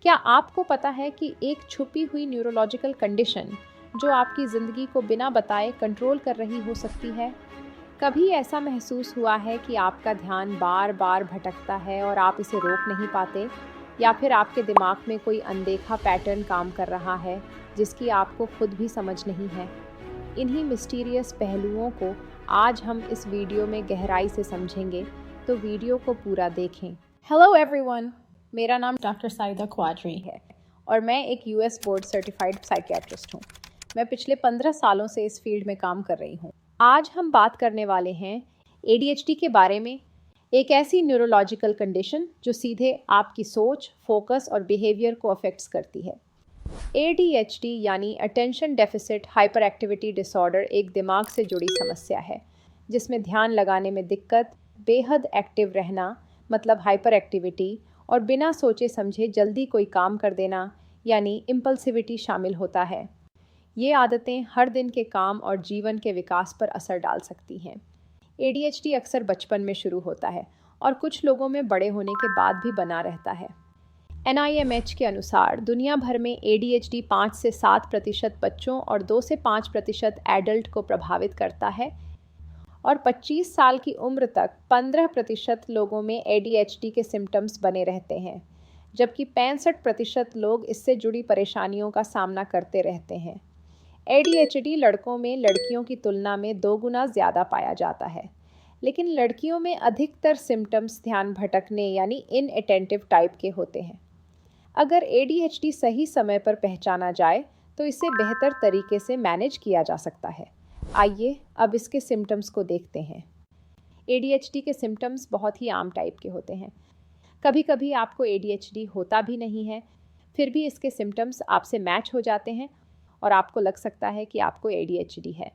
क्या आपको पता है कि एक छुपी हुई न्यूरोलॉजिकल कंडीशन जो आपकी ज़िंदगी को बिना बताए कंट्रोल कर रही हो सकती है? कभी ऐसा महसूस हुआ है कि आपका ध्यान बार बार भटकता है और आप इसे रोक नहीं पाते, या फिर आपके दिमाग में कोई अनदेखा पैटर्न काम कर रहा है जिसकी आपको खुद भी समझ नहीं है? इन्हीं मिस्टीरियस पहलुओं को आज हम इस वीडियो में गहराई से समझेंगे, तो वीडियो को पूरा देखें। हेलो एवरीवन, मेरा नाम डॉक्टर साइदा क्वादरी है और मैं एक यूएस बोर्ड सर्टिफाइड साइकियाट्रिस्ट हूँ। मैं पिछले 15 सालों से इस फील्ड में काम कर रही हूँ। आज हम बात करने वाले हैं ADHD के बारे में, एक ऐसी न्यूरोलॉजिकल कंडीशन जो सीधे आपकी सोच, फोकस और बिहेवियर को अफेक्ट्स करती है। ADHD यानी attention deficit hyper activity disorder एक दिमाग से जुड़ी समस्या है जिसमें ध्यान लगाने में दिक्कत, बेहद एक्टिव रहना मतलब हाइपर एक्टिविटी और बिना सोचे समझे जल्दी कोई काम कर देना यानी इम्पल्सिविटी शामिल होता है। ये आदतें हर दिन के काम और जीवन के विकास पर असर डाल सकती हैं। ADHD अक्सर बचपन में शुरू होता है और कुछ लोगों में बड़े होने के बाद भी बना रहता है। NIMH के अनुसार दुनिया भर में ADHD 5 से 7% बच्चों और 2 से 5% एडल्ट को प्रभावित करता है और 25 साल की उम्र तक 15% लोगों में ADHD के सिम्टम्स बने रहते हैं, जबकि 65% लोग इससे जुड़ी परेशानियों का सामना करते रहते हैं। ADHD लड़कों में लड़कियों की तुलना में 2 गुना ज़्यादा पाया जाता है, लेकिन लड़कियों में अधिकतर सिम्टम्स ध्यान भटकने यानी इनअटेंटिव टाइप के होते हैं। अगर ADHD सही समय पर पहचाना जाए तो इसे बेहतर तरीके से मैनेज किया जा सकता है। आइए अब इसके सिम्टम्स को देखते हैं। ADHD के सिम्टम्स बहुत ही आम टाइप के होते हैं। कभी कभी आपको ADHD होता भी नहीं है, फिर भी इसके सिम्टम्स आपसे मैच हो जाते हैं और आपको लग सकता है कि आपको ADHD है।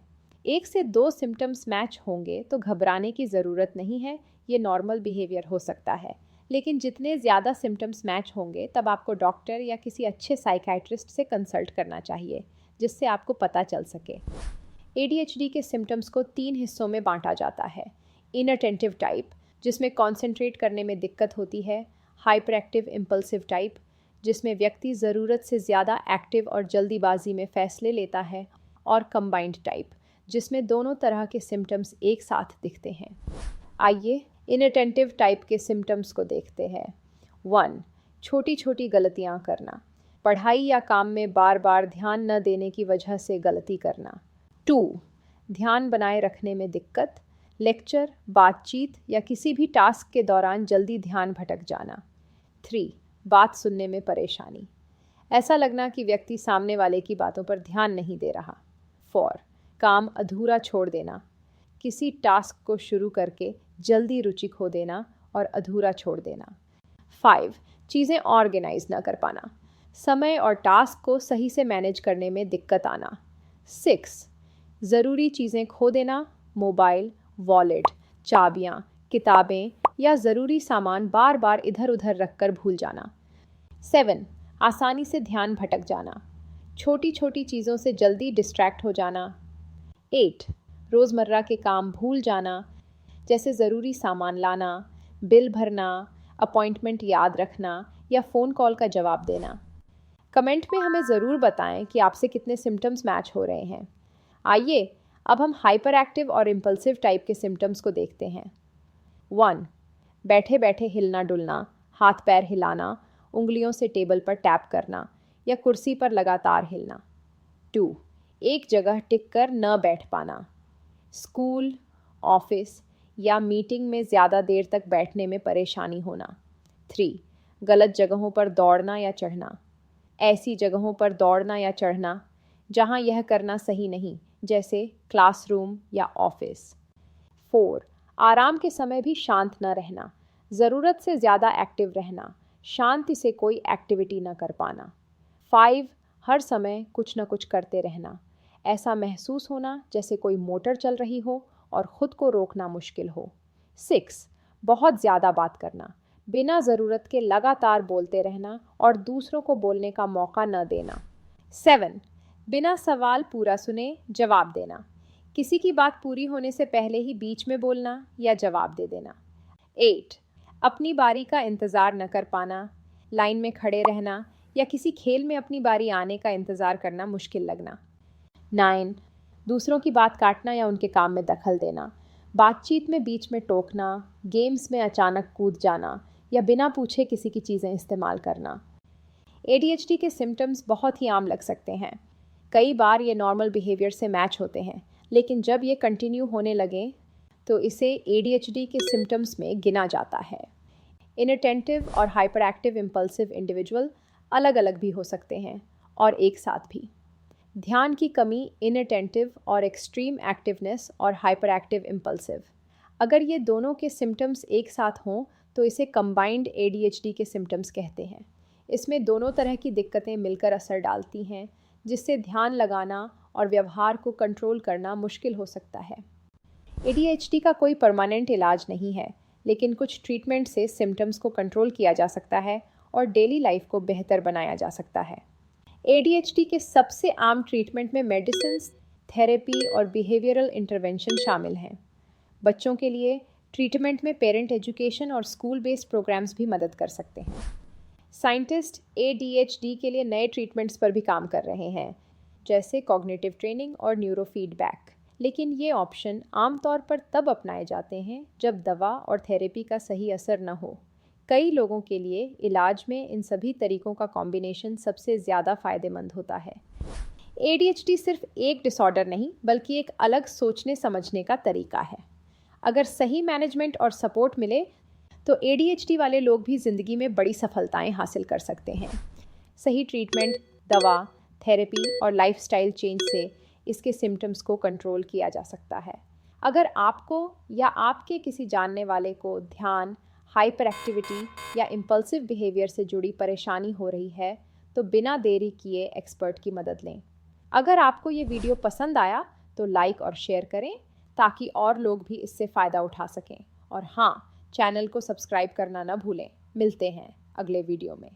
1 से 2 सिम्टम्स मैच होंगे तो घबराने की ज़रूरत नहीं है, ये नॉर्मल बिहेवियर हो सकता है। लेकिन जितने ज़्यादा सिम्टम्स मैच होंगे तब आपको डॉक्टर या किसी अच्छे साइकियाट्रिस्ट से कंसल्ट करना चाहिए, जिससे आपको पता चल सके। ADHD के सिम्टम्स को 3 हिस्सों में बांटा जाता है। इनअटेंटिव टाइप, जिसमें कॉन्सेंट्रेट करने में दिक्कत होती है। हाइपर एक्टिव इम्पल्सिव टाइप, जिसमें व्यक्ति ज़रूरत से ज़्यादा एक्टिव और जल्दीबाजी में फ़ैसले लेता है। और कंबाइंड टाइप, जिसमें दोनों तरह के सिम्टम्स एक साथ दिखते हैं। आइए इनअटेंटिव टाइप के सिम्टम्स को देखते हैं। 1. छोटी छोटी गलतियाँ करना, पढ़ाई या काम में बार बार ध्यान न देने की वजह से गलती करना। 2. ध्यान बनाए रखने में दिक्कत, लेक्चर, बातचीत या किसी भी टास्क के दौरान जल्दी ध्यान भटक जाना। 3. बात सुनने में परेशानी, ऐसा लगना कि व्यक्ति सामने वाले की बातों पर ध्यान नहीं दे रहा। 4. काम अधूरा छोड़ देना, किसी टास्क को शुरू करके जल्दी रुचि खो देना और अधूरा छोड़ देना। 5. चीज़ें ऑर्गेनाइज न कर पाना, समय और टास्क को सही से मैनेज करने में दिक्कत आना। 6. ज़रूरी चीज़ें खो देना, मोबाइल, वॉलेट, चाबियाँ, किताबें या ज़रूरी सामान बार बार इधर उधर रखकर भूल जाना। 7. आसानी से ध्यान भटक जाना, छोटी छोटी चीज़ों से जल्दी डिस्ट्रैक्ट हो जाना। 8. रोज़मर्रा के काम भूल जाना, जैसे ज़रूरी सामान लाना, बिल भरना, अपॉइंटमेंट याद रखना या फ़ोन कॉल का जवाब देना। कमेंट में हमें ज़रूर बताएं कि आपसे कितने सिम्टम्स मैच हो रहे हैं। आइए अब हम हाइपर एक्टिव और इम्पल्सिव टाइप के सिम्टम्स को देखते हैं। 1. बैठे बैठे हिलना डुलना, हाथ पैर हिलाना, उंगलियों से टेबल पर टैप करना या कुर्सी पर लगातार हिलना। 2. एक जगह टिक कर न बैठ पाना, स्कूल, ऑफिस या मीटिंग में ज़्यादा देर तक बैठने में परेशानी होना। 3. गलत जगहों पर दौड़ना या चढ़ना, ऐसी जगहों पर दौड़ना या चढ़ना जहां यह करना सही नहीं, जैसे क्लासरूम या ऑफिस। 4. आराम के समय भी शांत न रहना, ज़रूरत से ज़्यादा एक्टिव रहना, शांति से कोई एक्टिविटी न कर पाना। 5. हर समय कुछ न कुछ करते रहना, ऐसा महसूस होना जैसे कोई मोटर चल रही हो और ख़ुद को रोकना मुश्किल हो। 6. बहुत ज़्यादा बात करना, बिना ज़रूरत के लगातार बोलते रहना और दूसरों को बोलने का मौका न देना। 7. बिना सवाल पूरा सुने जवाब देना, किसी की बात पूरी होने से पहले ही बीच में बोलना या जवाब दे देना। 8. अपनी बारी का इंतज़ार न कर पाना, लाइन में खड़े रहना या किसी खेल में अपनी बारी आने का इंतज़ार करना मुश्किल लगना। 9. दूसरों की बात काटना या उनके काम में दखल देना, बातचीत में बीच में टोकना, गेम्स में अचानक कूद जाना या बिना पूछे किसी की चीज़ें इस्तेमाल करना। ADHD के सिम्टम्स बहुत ही आम लग सकते हैं। कई बार ये नॉर्मल बिहेवियर से मैच होते हैं, लेकिन जब ये कंटिन्यू होने लगे तो इसे ADHD के सिम्टम्स में गिना जाता है। इनअटेंटिव और हाइपर एक्टिव इम्पल्सिव इंडिविजुअल अलग अलग भी हो सकते हैं और एक साथ भी। ध्यान की कमी, इनअटेंटिव और एक्सट्रीम एक्टिवनेस और हाइपर एक्टिव इम्पल्सिव, अगर ये दोनों के सिम्टम्स एक साथ हों तो इसे कंबाइंड ADHD के सिम्टम्स कहते हैं। इसमें दोनों तरह की दिक्कतें मिलकर असर डालती हैं, जिससे ध्यान लगाना और व्यवहार को कंट्रोल करना मुश्किल हो सकता है। ADHD का कोई परमानेंट इलाज नहीं है, लेकिन कुछ ट्रीटमेंट से सिम्टम्स को कंट्रोल किया जा सकता है और डेली लाइफ को बेहतर बनाया जा सकता है। ADHD के सबसे आम ट्रीटमेंट में मेडिसिन, थेरेपी और बिहेवियरल इंटरवेंशन शामिल हैं। बच्चों के लिए ट्रीटमेंट में पेरेंट एजुकेशन और स्कूल बेस्ड प्रोग्राम्स भी मदद कर सकते हैं। साइंटिस्ट ADHD के लिए नए ट्रीटमेंट्स पर भी काम कर रहे हैं, जैसे कॉग्निटिव ट्रेनिंग और न्यूरो फीडबैक, लेकिन ये ऑप्शन आमतौर पर तब अपनाए जाते हैं जब दवा और थेरेपी का सही असर न हो। कई लोगों के लिए इलाज में इन सभी तरीकों का कॉम्बिनेशन सबसे ज़्यादा फ़ायदेमंद होता है। ADHD सिर्फ एक डिसऑर्डर नहीं, बल्कि एक अलग सोचने समझने का तरीका है। अगर सही मैनेजमेंट और सपोर्ट मिले तो ADHD वाले लोग भी ज़िंदगी में बड़ी सफलताएं हासिल कर सकते हैं। सही ट्रीटमेंट, दवा, थेरेपी और लाइफस्टाइल चेंज से इसके सिम्टम्स को कंट्रोल किया जा सकता है। अगर आपको या आपके किसी जानने वाले को ध्यान, हाइपर एक्टिविटी या इम्पल्सिव बिहेवियर से जुड़ी परेशानी हो रही है तो बिना देरी किए एक्सपर्ट की मदद लें। अगर आपको ये वीडियो पसंद आया तो लाइक और शेयर करें ताकि और लोग भी इससे फ़ायदा उठा सकें। और हाँ, चैनल को सब्सक्राइब करना ना भूलें। मिलते हैं अगले वीडियो में।